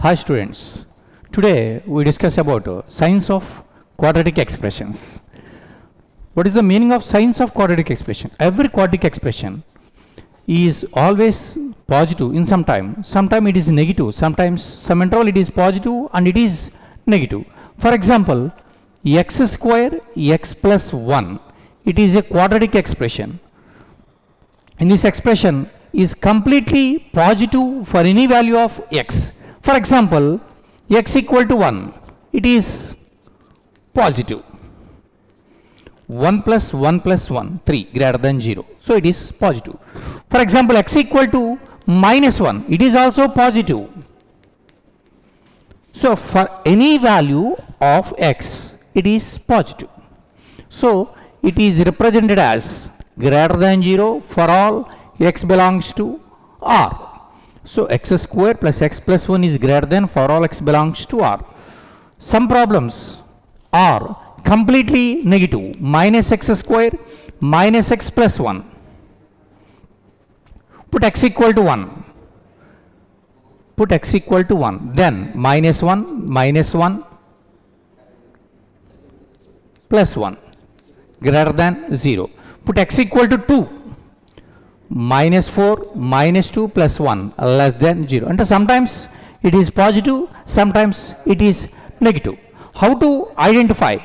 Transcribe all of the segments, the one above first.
Hi students, today we discuss about science of quadratic expressions. What is the meaning of science of quadratic expression? Every quadratic expression is always positive in some time. Sometime it is negative. Sometimes some interval it is positive and it is negative. For example, x square x plus 1. It is a quadratic expression. And this expression is completely positive for any value of x. For example, x equal to 1, it is positive. 1 plus 1 plus 1, 3 greater than 0. So it is positive. For example, x equal to minus 1, it is also positive. So for any value of x, it is positive. So it is represented as greater than 0 for all x belongs to R. So x square plus x plus 1 is greater than for all x belongs to R. Some problems are completely negative. Minus x square minus x plus 1. Put x equal to 1. Put x equal to 1. Then minus 1 plus 1 greater than 0. Put x equal to 2. Minus 4 minus 2 plus 1 less than 0. And sometimes it is positive, sometimes it is negative. How to identify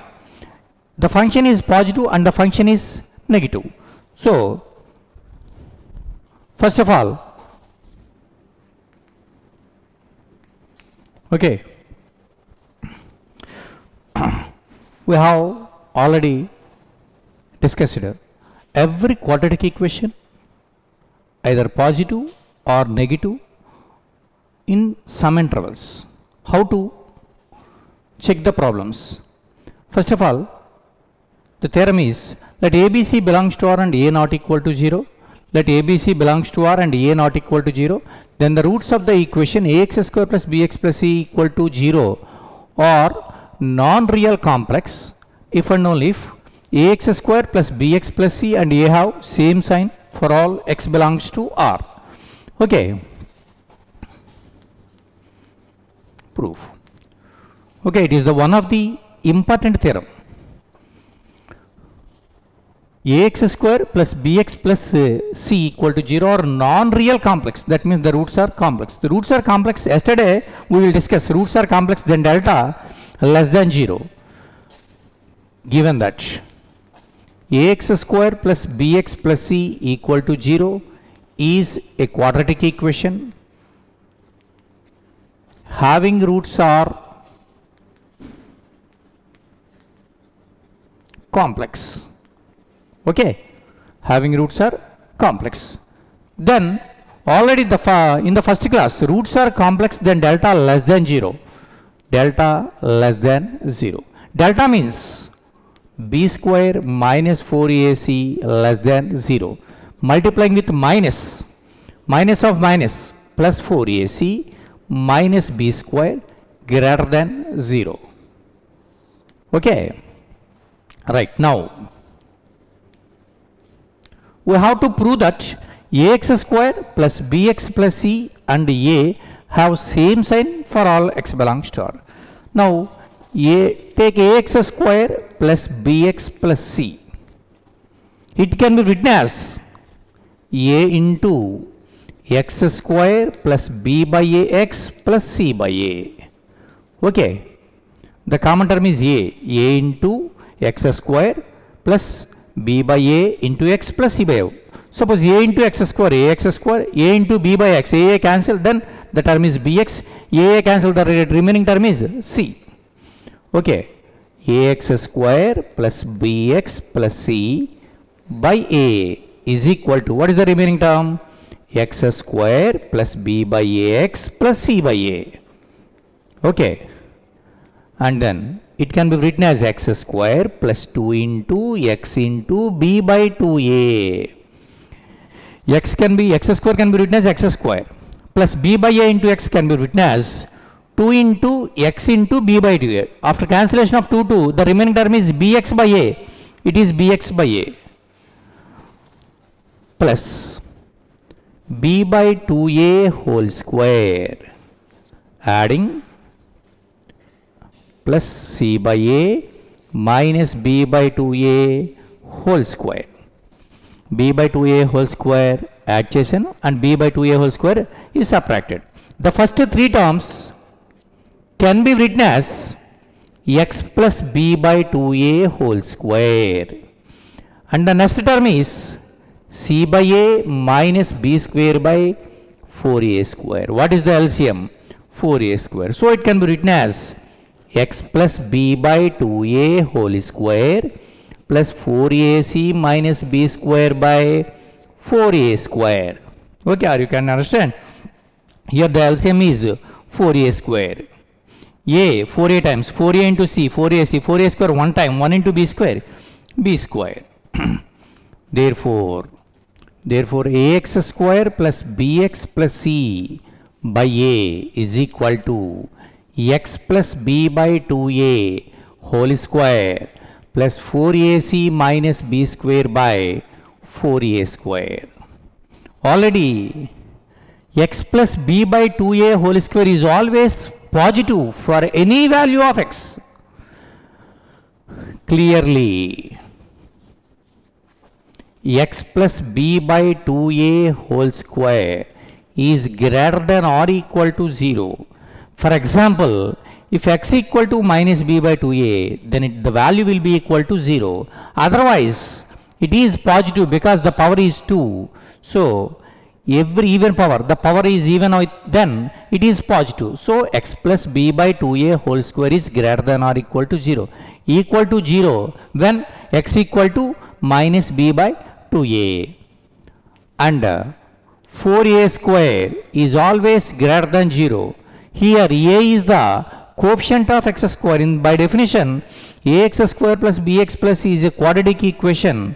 the function is positive and the function is negative? So first of all, okay, we have already discussed every quadratic equation either positive or negative in some intervals. How to check the problems? First of all, the theorem is let ABC belongs to R and A not equal to 0. Let ABC belongs to R and A not equal to 0. Then the roots of the equation ax square plus bx plus c equal to 0 are non-real complex if and only if ax square plus bx plus c and a have same sign for all x belongs to R. Okay. Proof. Okay, it is the one of the important theorem. Ax square plus bx plus c equal to 0 are non-real complex. That means the roots are complex. The roots are complex. Yesterday we will discuss roots are complex then delta less than 0. Given that ax square plus bx plus c equal to 0 is a quadratic equation having roots are complex. Okay, having roots are complex. Then already in the first class roots are complex then delta less than 0. Delta less than 0. Delta means b square minus 4ac less than 0. Multiplying with minus of minus plus 4ac minus b square greater than 0. Okay. Right. Now we have to prove that ax square plus bx plus c and a have same sign for all x belongs to R. Now take ax square plus bx plus c. It can be written as a into x square plus b by ax plus c by a. Okay. The common term is a into x square plus b by a into x plus c by a. Suppose a into x square, ax square, a into b by x, a cancel, then the term is bx, a cancel, the remaining term is c. Okay, ax square plus bx plus c by a is equal to, what is the remaining term? X square plus b by ax plus c by a. Okay, and then it can be written as x square plus 2 into x into b by 2a. X square can be written as x square plus b by a into x can be written as 2 into x into b by 2a. After cancellation of 2, the remaining term is bx by a. It is bx by a plus b by 2a whole square adding plus c by a minus b by 2a whole square. b by 2a whole square add chesanu and b by 2a whole square is subtracted. The first three terms can be written as x plus b by 2a whole square. And the next term is c by a minus b square by 4a square. What is the LCM? 4a square. So it can be written as x plus b by 2a whole square plus 4ac minus b square by 4a square. Okay, or you can understand. Here the LCM is 4a square. A 4a times 4a into c 4ac 4a square one time 1 into b square. Therefore ax square plus bx plus c by a is equal to x plus b by 2a whole square plus 4ac minus b square by 4a square. Already x plus b by 2a whole square is always positive for any value of x. Clearly x plus b by 2a whole square is greater than or equal to 0. For example, if x equal to minus b by 2a, then the value will be equal to 0. Otherwise, it is positive because the power is 2. So, every even power, the power is even, then it is positive. So, x plus b by 2a whole square is greater than or equal to 0. Equal to 0 when x equal to minus b by 2a. And 4a square is always greater than 0. Here a is the coefficient of x square. By definition, ax square plus bx plus c is a quadratic equation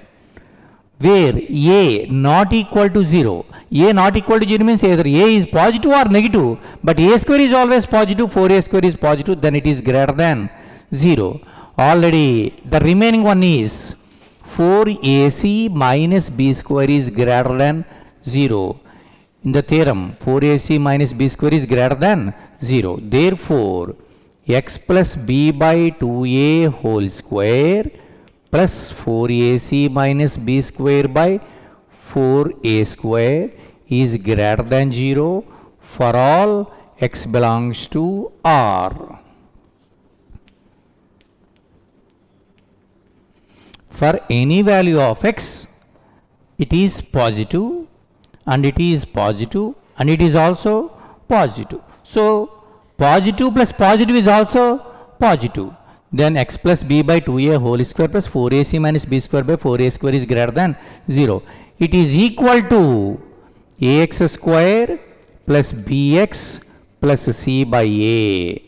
where a not equal to 0. A not equal to 0 means either a is positive or negative, but a square is always positive, 4a square is positive, then it is greater than 0. Already the remaining one is 4ac minus b square is greater than 0. In the theorem, 4ac minus b square is greater than 0. Therefore, x plus b by 2a whole square plus 4ac minus b square by 4a square is greater than 0 for all x belongs to R. For any value of x, it is positive and it is positive and it is also positive. So, positive plus positive is also positive. Then x plus b by 2a whole square plus 4ac minus b square by 4a square is greater than 0. It is equal to ax square plus bx plus c by a.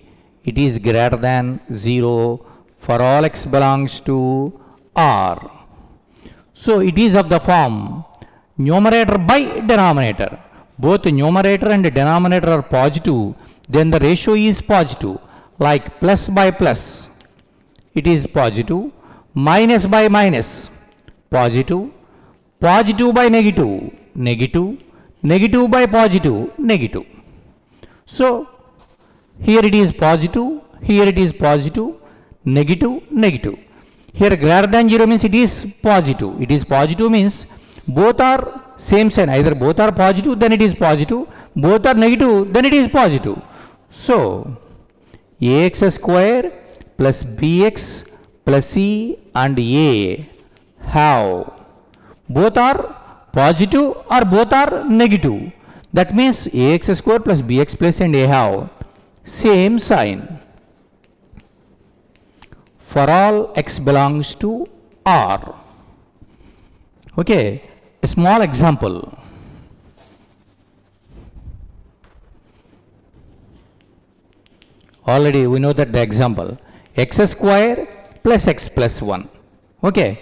It is greater than 0 for all x belongs to R. So it is of the form numerator by denominator. Both numerator and denominator are positive, then the ratio is positive. Like plus by plus, it is positive. Minus by minus, positive. Positive by negative, negative. Negative by positive, negative. So here it is positive, here it is positive, negative, negative. Here greater than 0 means it is positive. It is positive means both are same sign. Either both are positive, then it is positive. Both are negative, then it is positive. So, ax square plus bx plus c and a have both are positive or both are negative. That means ax square plus bx plus and a have same sign. For all x belongs to R. Okay, a small example. Already we know that the example x square plus x plus 1. Okay,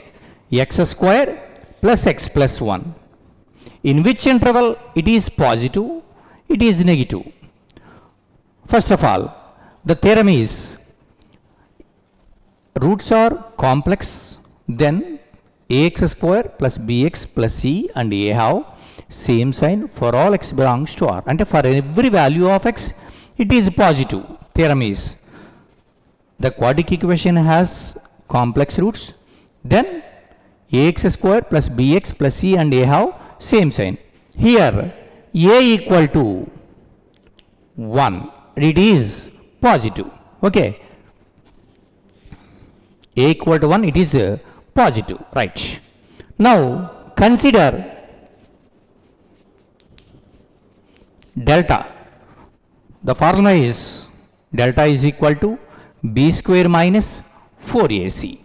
x square plus x plus 1. In which interval it is positive, it is negative. First of all, the theorem is roots are complex, then ax square plus bx plus c and a have same sign for all x belongs to R. And for every value of x, it is positive. Theorem is the quadratic equation has complex roots, then ax square plus bx plus c and a have same sign. Here a equal to 1, it is positive. Okay, a equal to 1, it is positive, right? Now consider delta. The formula is delta is equal to b square minus 4ac.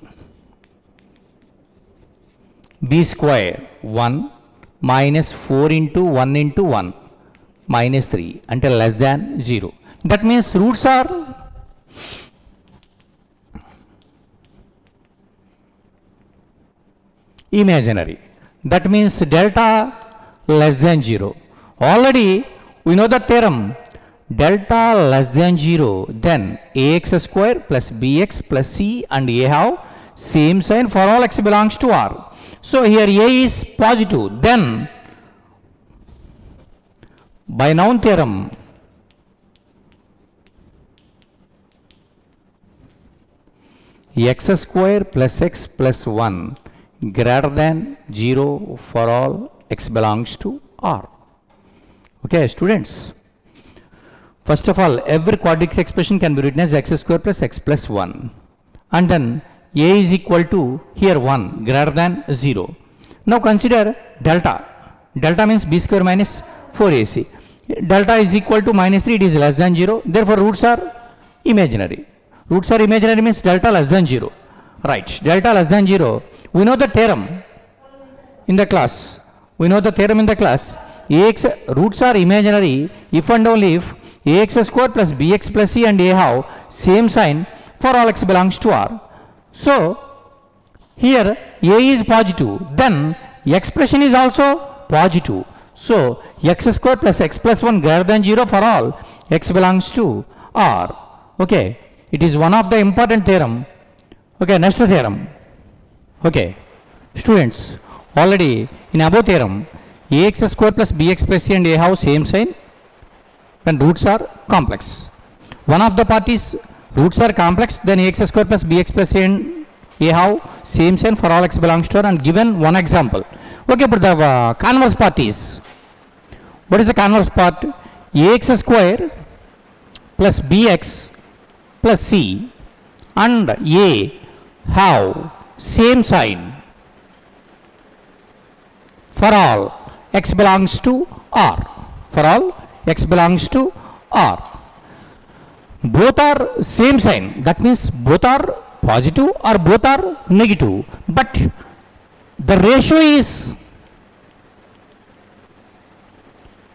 b square 1 minus 4 into 1 into 1 minus 3 until less than 0. That means roots are imaginary. That means delta less than 0. Already we know the theorem, delta less than 0, then ax square plus bx plus c and a have same sign for all x belongs to R. So here a is positive, then by noun theorem x square plus x plus 1 greater than 0 for all x belongs to R. Okay, students. First of all, every quadratic expression can be written as x square plus x plus 1. And then a is equal to, here 1 greater than 0. Now consider delta. Delta means b square minus 4ac. Delta is equal to minus 3, it is less than 0. Therefore roots are imaginary. Roots are imaginary means delta less than 0. Right, delta less than 0. We know the theorem in the class. We know the theorem in the class. Ax roots are imaginary if and only if ax square plus bx plus c and a have same sign for all x belongs to R. So here a is positive, then expression is also positive. So x square plus x plus 1 greater than 0 for all x belongs to R. Okay, it is one of the important theorem. Okay, next theorem. Okay, students, already in above theorem, ax square plus bx plus c and a have same sign when roots are complex. One of the parties roots are complex, then ax square plus bx plus c and a have same sign for all x belongs to R, and given one example. Okay, but the converse part is, what is the converse part? Ax square plus bx plus c and a have same sign for all x belongs to R. For all x belongs to R. Both are same sign. That means both are positive or both are negative. But the ratio is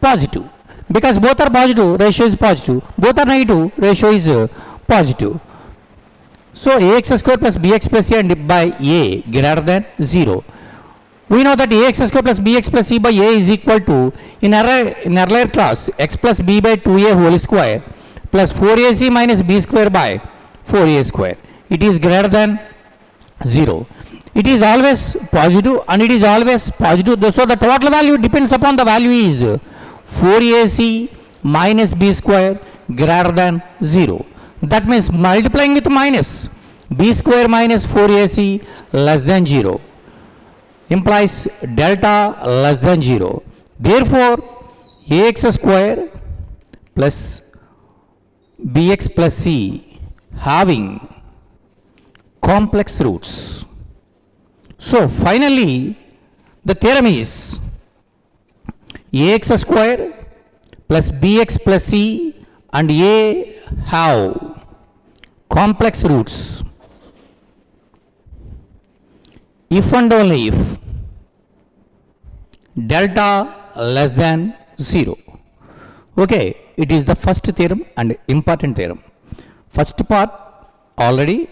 positive. Because both are positive, ratio is positive. Both are negative, ratio is positive. So ax square plus bx plus c and by a greater than 0. We know that ax square plus bx plus c by a is equal to, in earlier class, x plus b by 2a whole square plus 4ac minus b square by 4a square. It is greater than 0. It is always positive and it is always positive. So the total value depends upon the value is 4ac minus b square greater than 0. That means multiplying with minus, b square minus 4ac less than 0 implies delta less than 0. Therefore, ax square plus bx plus c having complex roots. So finally, the theorem is ax square plus bx plus c and a have complex roots if and only if delta less than 0. Okay, it is the first theorem and important theorem. First part, already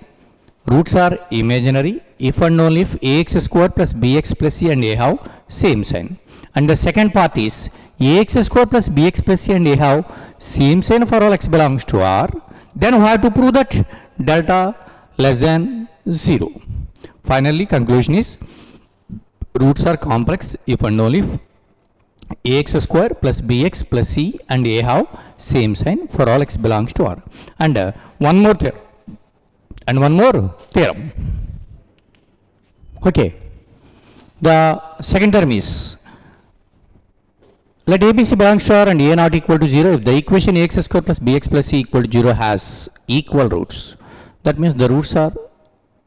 roots are imaginary if and only if ax square plus bx plus c and a have same sign. And the second part is ax square plus bx plus c and a have same sign for all x belongs to R. Then we have to prove that delta less than 0. Finally, conclusion is roots are complex if and only if ax square plus bx plus c and a have same sign for all x belongs to R. And one more theorem. Okay. The second term is, let ABC belongs to R and A not equal to 0 if the equation ax square plus bx plus c equal to 0 has equal roots. That means the roots are,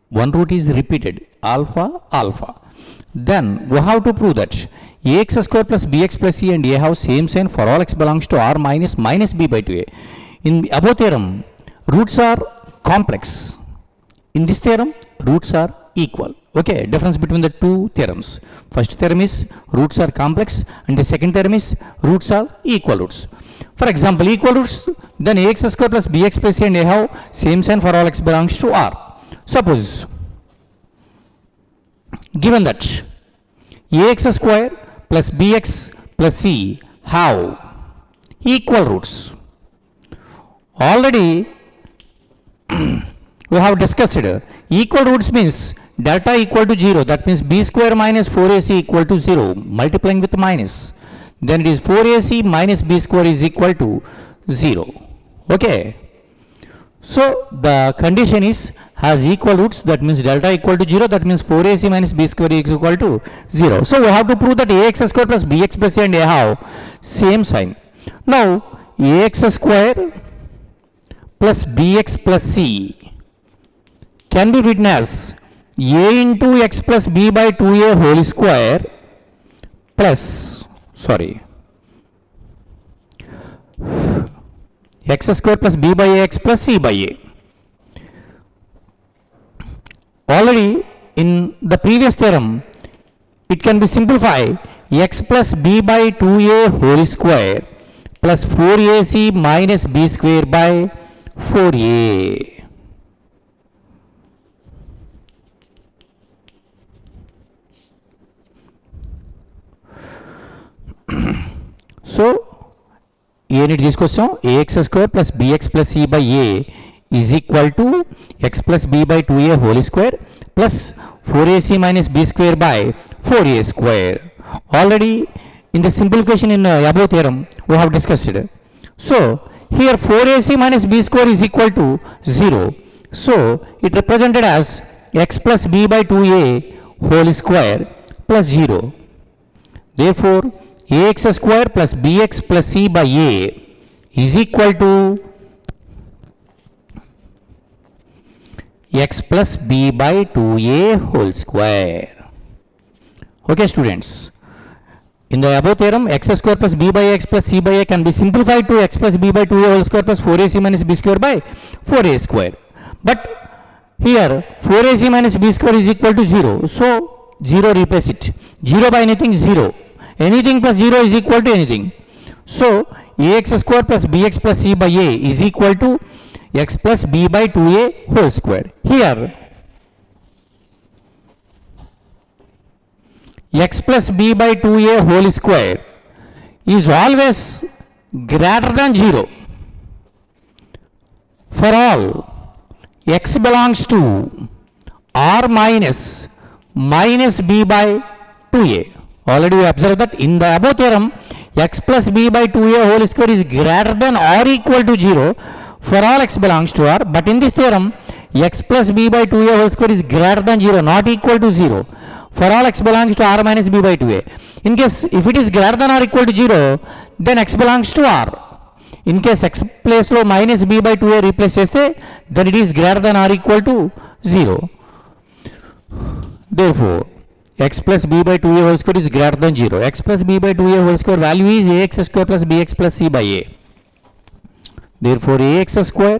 one root is repeated, alpha, alpha. Then we have to prove that ax square plus bx plus c and a have same sign for all x belongs to R minus b by 2a. In above theorem, roots are complex. In this theorem, roots are equal. Okay, difference between the two theorems. First theorem is roots are complex, and the second theorem is roots are equal roots. For example, equal roots, then ax square plus bx plus c and a have same sign for all x belongs to R. Suppose, given that ax square plus bx plus c have equal roots, already we have discussed it. Equal roots means delta equal to 0, that means b square minus 4ac equal to 0, multiplying with minus, then it is 4ac minus b square is equal to 0. Okay, so the condition is has equal roots, that means delta equal to 0, that means 4ac minus b square is equal to 0. So we have to prove that ax square plus bx plus c and a have same sign. Now ax square plus bx plus c can be written as a into x plus b by 2a whole square plus, x square plus b by x plus c by a. Already in the previous theorem, it can be simplified x plus b by 2a whole square plus 4ac minus b square by 4a. So unit తీసుకొస్తాం, ax square plus bx plus c by a is equal to x plus b by 2a whole square plus 4ac minus b square by 4a square. Already in the simplification in above theorem we have discussed it. So here 4ac minus b square is equal to 0. So it represented as x plus b by 2a whole square plus 0. Therefore ax square plus bx plus c by a is equal to x plus b by 2a whole square. Okay students, in the above theorem, x square plus b by x plus c by a can be simplified to x plus b by 2a whole square plus 4ac minus b square by 4a square. But here 4ac minus b square is equal to 0. So 0 replace it. 0 by anything 0. Anything plus 0 is equal to anything. So ax square plus bx plus c by a is equal to x plus b by 2a whole square. Here x plus b by 2a whole square is always greater than 0 for all x belongs to R minus b by 2a. Already we observed that in the above theorem, x plus b by 2a whole square is greater than or equal to 0 for all x belongs to R. But in this theorem, x plus b by 2a whole square is greater than 0, not equal to 0 for all x belongs to R minus b by 2a. In case if it is greater than or equal to 0, then x belongs to R. In case x place lo minus b by 2a replace cheste, then it is greater than or equal to 0. Therefore x plus b by 2a whole square is greater than 0. X plus b by 2a whole square value is ax square plus bx plus c by a. Therefore ax square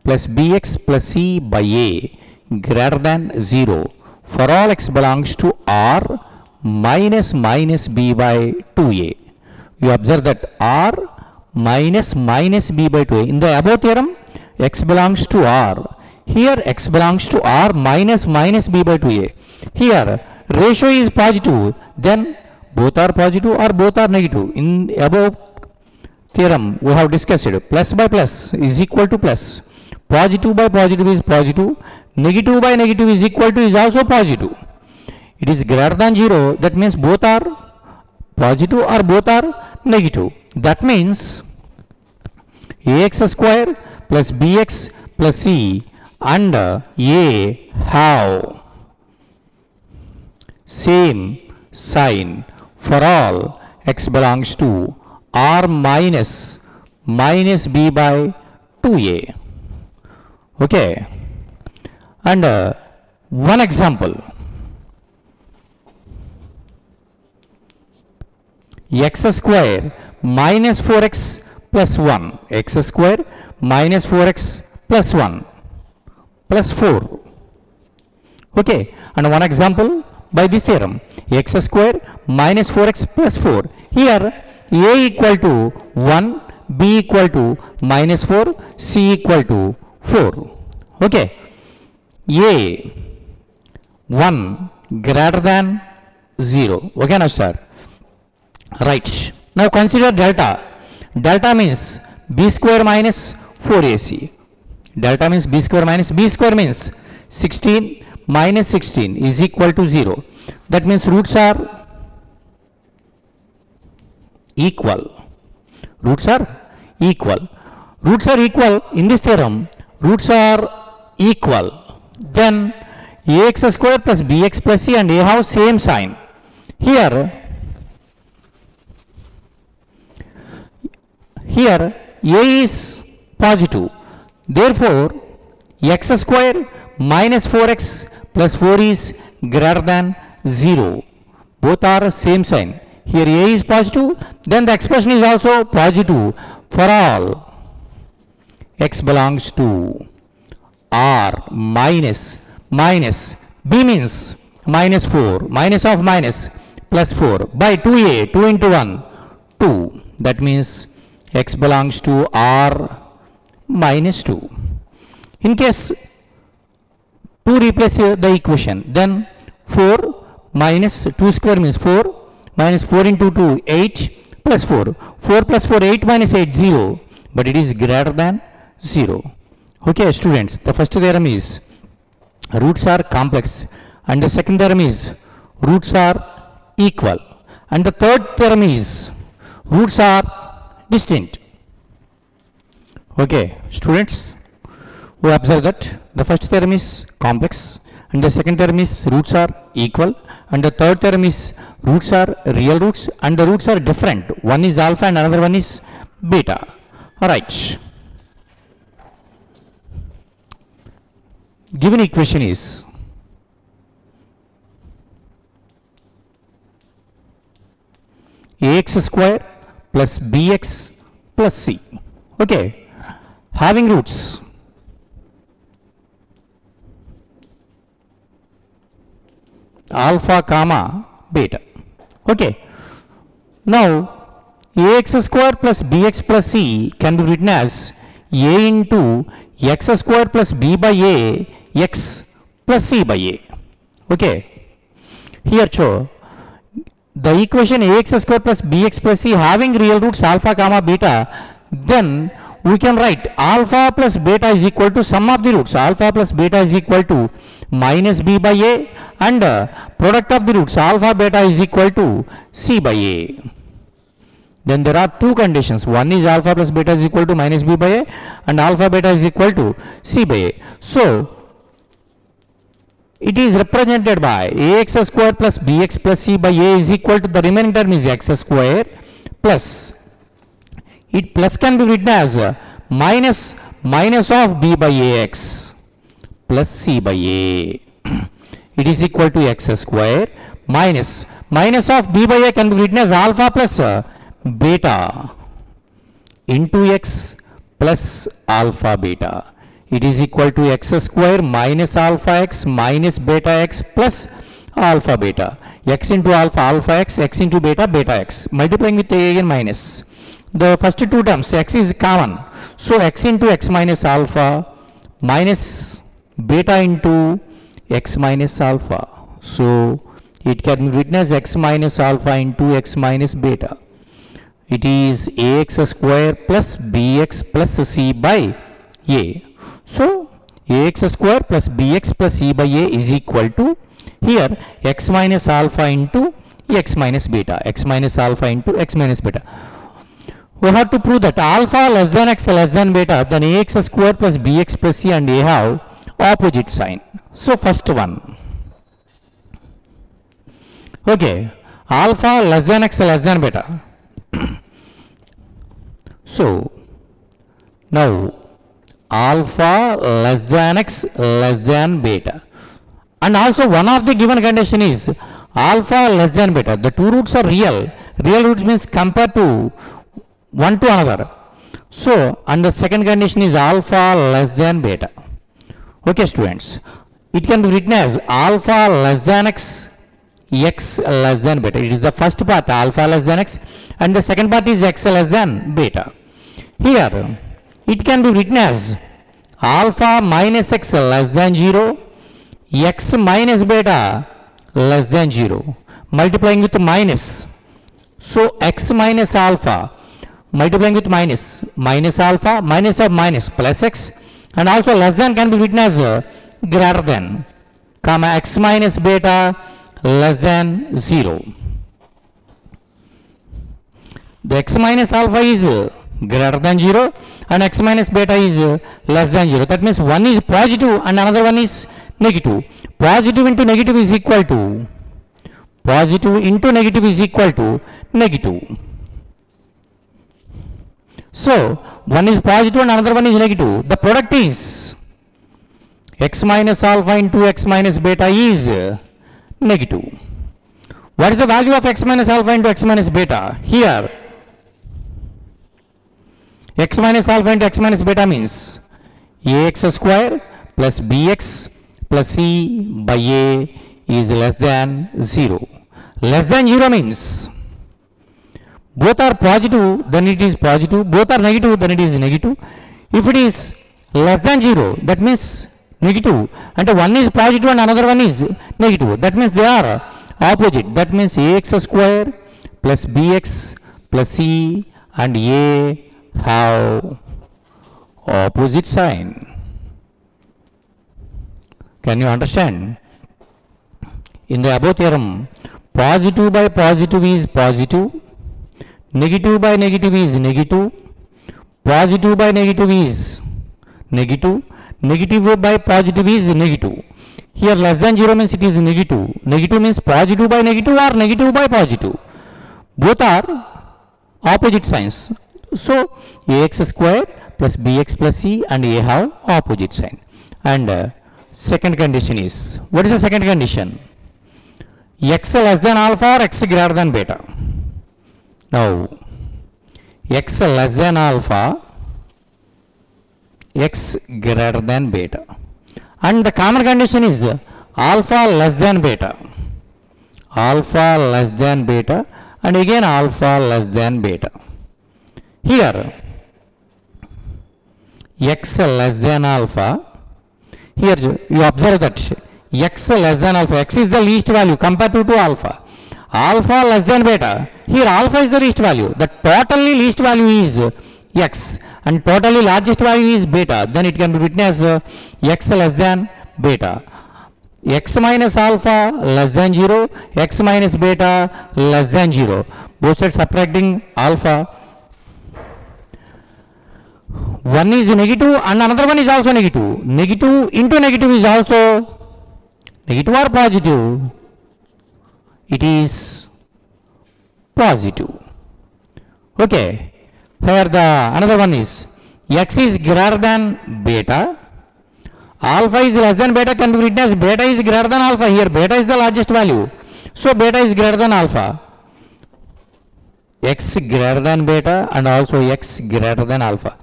plus bx plus c by a greater than 0 for all x belongs to R minus b by 2a. You observe that R minus b by 2a. In the above theorem, x belongs to R. Here x belongs to R minus b by 2a. Here ratio is positive, then both are positive or both are negative. In above theorem we have discussed it. Plus by plus is equal to plus. Positive by positive is positive. Negative by negative is equal to is also positive. It is greater than 0, that means both are positive or both are negative. That means ax square plus bx plus c and a have same sign for all x belongs to r minus b by 2a. Okay, and one example, x square minus 4x plus 1, x square minus 4x plus 1 plus 4. Okay, and one example by this theorem, x square minus 4x plus 4. Here a equal to 1, b equal to minus 4, c equal to 4. Okay, a 1 greater than 0. Okay, now start. Right, now consider delta. Delta means b square minus 4ac. Delta means b square minus, b square means 16 minus 16 is equal to 0. That means roots are equal. Roots are equal. Roots are equal in this theorem. Roots are equal. Then ax square plus bx plus c and a have same sign. Here a is positive. Therefore, x square minus 4x plus 4 is greater than 0. Both are same sign. Here a is positive, then the expression is also positive for all x belongs to r minus b means minus 4, minus of minus plus 4 by 2a, 2 into 1, 2. That means x belongs to r minus 2. In case 2 replace the equation, then 4 minus 2 square means 4 minus 4 into 2 8 plus 4. 4 plus 4 8 minus 8 0, but it is greater than 0. Okay students, the first theorem is roots are complex and the second theorem is roots are equal and the third theorem is roots are distinct. Okay students, we observe that the first theorem is complex and the second theorem is roots are equal and the third theorem is roots are real roots and the roots are different. One is alpha and another one is beta. Alright, given equation is ax square plus bx plus c. Okay, having roots alpha comma beta. Okay, now ax square plus bx plus c can be written as a into x square plus b by a x plus c by a. Okay, here show the equation ax square plus bx plus c having real roots alpha comma beta, then we can write alpha plus beta is equal to sum of the roots. Alpha plus beta is equal to minus b by a and product of the roots alpha beta is equal to c by a. Then there are two conditions. One is alpha plus beta is equal to minus b by a and alpha beta is equal to c by a. So it is represented by ax square plus bx plus c by a is equal to the remaining term is x square plus, it plus can be written as minus of b by ax plus c by a. It is equal to x square minus of b by a can be written as alpha plus beta into x plus alpha beta. It is equal to x square minus alpha x minus beta x plus alpha beta. X into alpha x, x into beta x. Multiplying with a again minus. The first two terms x is common. So x into x minus alpha minus beta into x minus alpha. So it can be written as x minus alpha into x minus beta. It is ax square plus bx plus c by a. So ax square plus bx plus c by a is equal to here x minus alpha into x minus beta, x minus alpha into x minus beta. We have to prove that alpha less than x less than beta, then ax square plus bx plus c and a have opposite sign. So first one, okay, alpha less than x less than beta. So now alpha less than x less than beta, and also one of the given condition is alpha less than beta. The two roots are real. Real roots means compared to one to another. So and the second condition is alpha less than beta. Okay students, it can be written as alpha less than x, x less than beta. It is the first part, alpha less than x, and the second part is x less than beta. Here it can be written as alpha minus x less than 0, x minus beta less than 0, multiplying with minus. So x minus alpha multiplying with minus, minus alpha, minus of minus plus x, and also less than can be written as greater than, comma x minus beta less than 0. The x minus alpha is greater than 0 and x minus beta is less than 0. That means one is positive and another one is negative. Positive into negative is equal to, positive into negative is equal to negative. So one is positive and another one is negative. The product is x minus alpha into x minus beta is negative. What is the value of x minus alpha into x minus beta? Here x minus alpha into x minus beta means ax square plus bx plus c by a is less than 0. Less than 0 means both are positive, then it is positive. Both are negative, then it is negative. If it is less than 0, that means negative, and one is positive and another one is negative. That means they are opposite. That means ax square plus bx plus c and a have opposite sign. Can you understand? In the above theorem, positive by positive is positive, negative by negative is negative, positive by negative is negative, negative by positive is negative. Here less than 0 means it is negative. Negative means positive by negative or negative by positive. Both are opposite signs. So ax square plus bx plus c and a have opposite sign. And second condition is, what is the second condition? X less than alpha or x greater than beta. Now x less than alpha, x greater than beta, and the common condition is alpha less than beta, alpha less than beta, and again alpha less than beta. Here x less than alpha, here you observe that x less than alpha, x is the least value compared to alpha. Alpha less than beta, here alpha is the least value. The totally least value is x and totally largest value is beta. Then it can be written as x less than beta. X minus alpha less than 0, x minus beta less than 0. Both sides subtracting alpha. One is negative and another one is also negative. Negative into negative is also negative or positive? It is positive. Okay. Here the another one is x is greater than beta. Alpha is less than beta can be written as beta is greater than alpha. Here beta is the largest value. So beta is greater than alpha. X greater than beta and also x greater than alpha.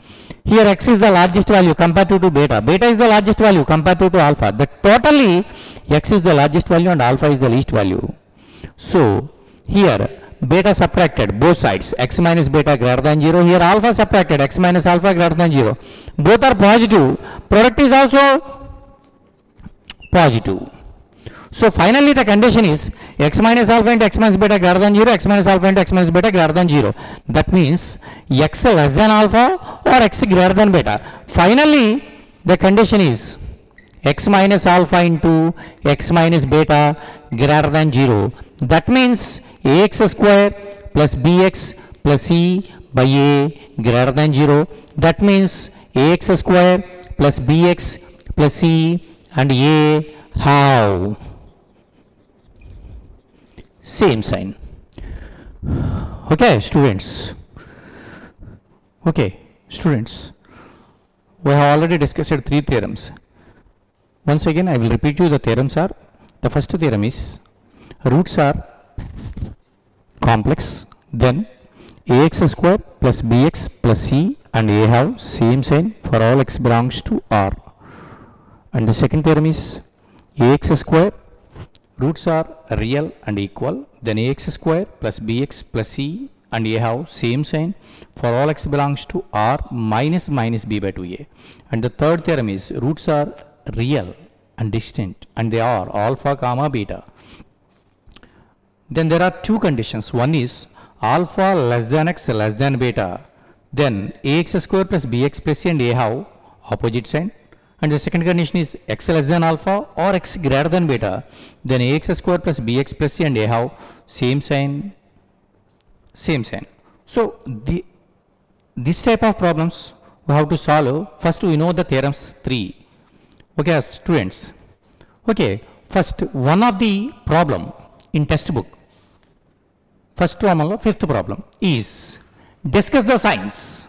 Here x is the largest value compared to beta. Beta is the largest value compared to alpha. The totally x is the largest value and alpha is the least value. So here beta subtracted both sides, x minus beta greater than 0. Here alpha subtracted, x minus alpha greater than 0. Both are positive. Product is also positive. So finally the condition is x minus alpha into x minus beta greater than 0, x minus alpha into x minus beta greater than 0. That means x less than alpha or x greater than beta. Finally the condition is x minus alpha into x minus beta greater than 0. That means ax square plus bx plus c by a greater than 0. That means ax square plus bx plus c and a have same sign. Okay, students. Okay, students. We have already discussed 3 theorems. Once again, I will repeat you the theorems are. The first theorem is roots are complex, then ax square plus bx plus c and a have same sign for all x belongs to R. And the second theorem is ax square roots are real and equal, then ax square plus bx plus c and a have same sign for all x belongs to R minus b by 2a. And the third theorem is roots are real and distinct and they are alpha comma beta. Then there are 2 conditions. One is alpha less than x less than beta, then ax square plus bx plus c and a have opposite sign. And the second condition is x less than alpha or x greater than beta, then ax square plus bx plus c and a have same sign. So this type of problems we have to solve. First we know the theorems 3. Okay, students. Okay, first one of the problem in textbook, first problem, fifth problem is discuss the signs.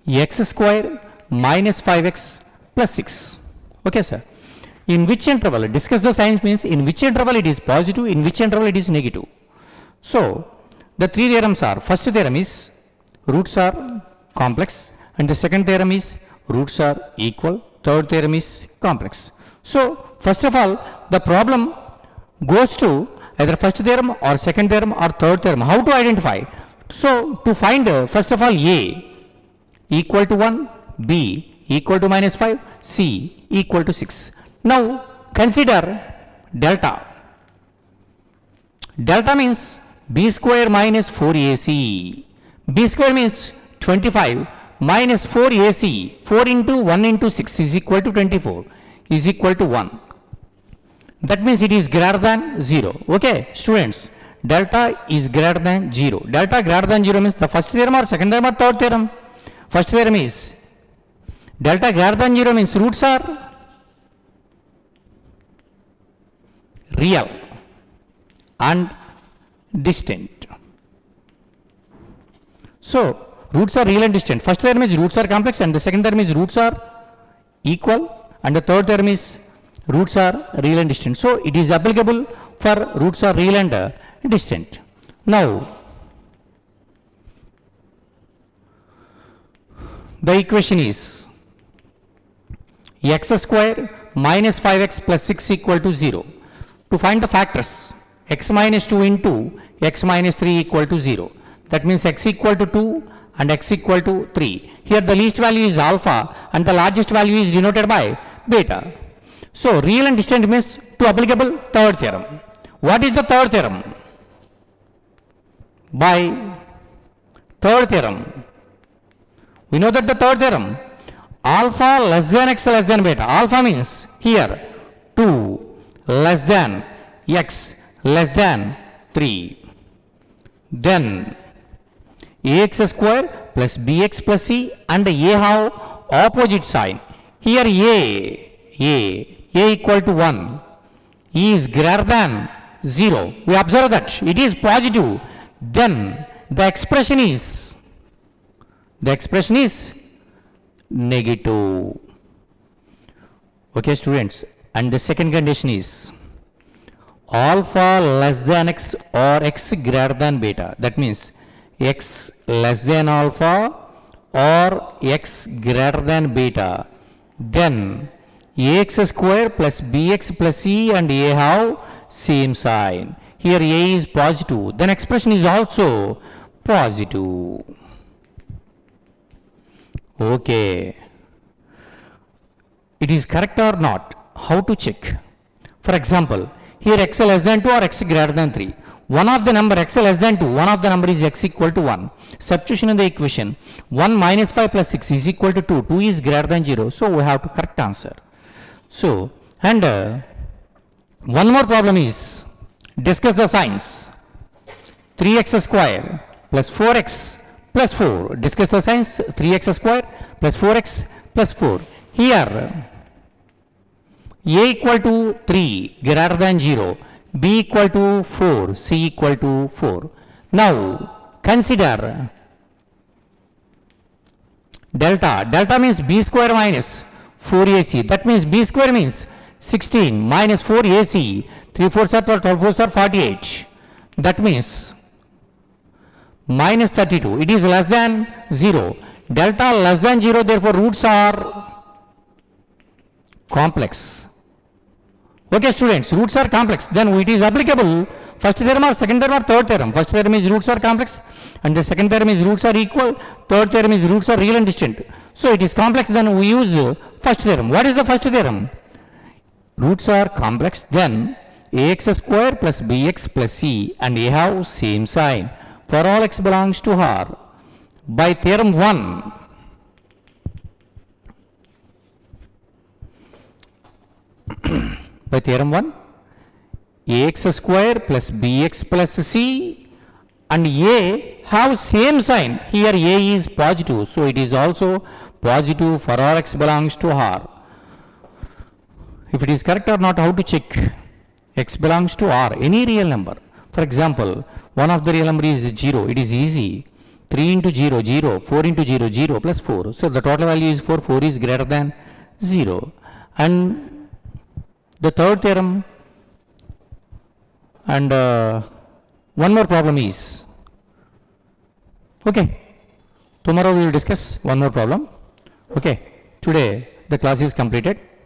X square minus 5x plus 6. Okay, sir. In which interval? Discuss the signs means in which interval it is positive, in which interval it is negative. So, the 3 theorems are, first theorem is roots are complex, and the second theorem is roots are equal, third theorem is complex. So, first of all, the problem goes to either first theorem or second theorem or third theorem. How to identify? So, to find first of all A equal to 1, B equal to minus 5, C equal to 6. Now, consider delta. Delta means B square minus 4AC. B square means 25 minus 4AC. 4 into 1 into 6 is equal to 24 is equal to 1. That means it is greater than 0. Okay, students. Delta is greater than 0. Delta greater than 0 means the first theorem or second theorem or third theorem. First theorem is delta greater than 0 means roots are real and distant. So, roots are real and distant. First theorem is roots are complex and the second theorem is roots are equal and the third term is roots are real and distant. So, it is applicable for roots are real and distant. Now, the equation is x square minus 5x plus 6 equal to 0. To find the factors, x minus 2 into x minus 3 equal to 0. That means x equal to 2 and x equal to 3. Here the least value is alpha and the largest value is denoted by beta. So, real and distant means to applicable third theorem. What is the third theorem? By third theorem, we know that the third theorem, alpha less than x less than beta. Alpha means here 2 less than x less than 3. Then ax square plus bx plus c and a have opposite sign. Here a equal to 1 is greater than 0. We observe that it is positive. Then the expression is negative. Okay, students. And the second condition is alpha less than x or x greater than beta. That means x less than alpha or x greater than beta. Then ax square plus bx plus c and a have same sign. Here a is positive. Then expression is also positive. Okay. It is correct or not? How to check? For example, here x less than 2 or x greater than 3. One of the number x less than 2, one of the number is x equal to 1. Substitution in the equation, 1 minus 5 plus 6 is equal to 2. 2 is greater than 0. So, we have to correct answer. So, and one more problem is discuss the signs. 3x square plus 4x plus 4. Discuss the signs 3x square plus 4x plus 4. Here a equal to 3 greater than 0, b equal to 4, c equal to 4. Now consider delta. Delta means b square minus 4ac. That means b square means 16 minus 4ac. 3 4s are 12, 12 4s are 48. That means minus 32. It is less than 0. Delta less than 0, therefore roots are complex. Okay students, roots are complex. Then it is applicable first theorem or second theorem or third theorem. First theorem is roots are complex and the second theorem is roots are equal. Third theorem is roots are real and distant. So it is complex, then we use first theorem. What is the first theorem? Roots are complex, then ax square plus bx plus c and a have same sign for all x belongs to R. By theorem 1, by theorem 1, ax square plus bx plus c and a have same sign. Here a is positive, so it is also positive for all x belongs to R. If it is correct or not, how to check? X belongs to R, any real number. For example, one of the real number is 0, it is easy. 3 into 0, 0, 4 into 0, 0 plus 4. So the total value is 4, 4 is greater than 0. And the third theorem, and one more problem is, okay, tomorrow we will discuss one more problem. Okay, today the class is completed.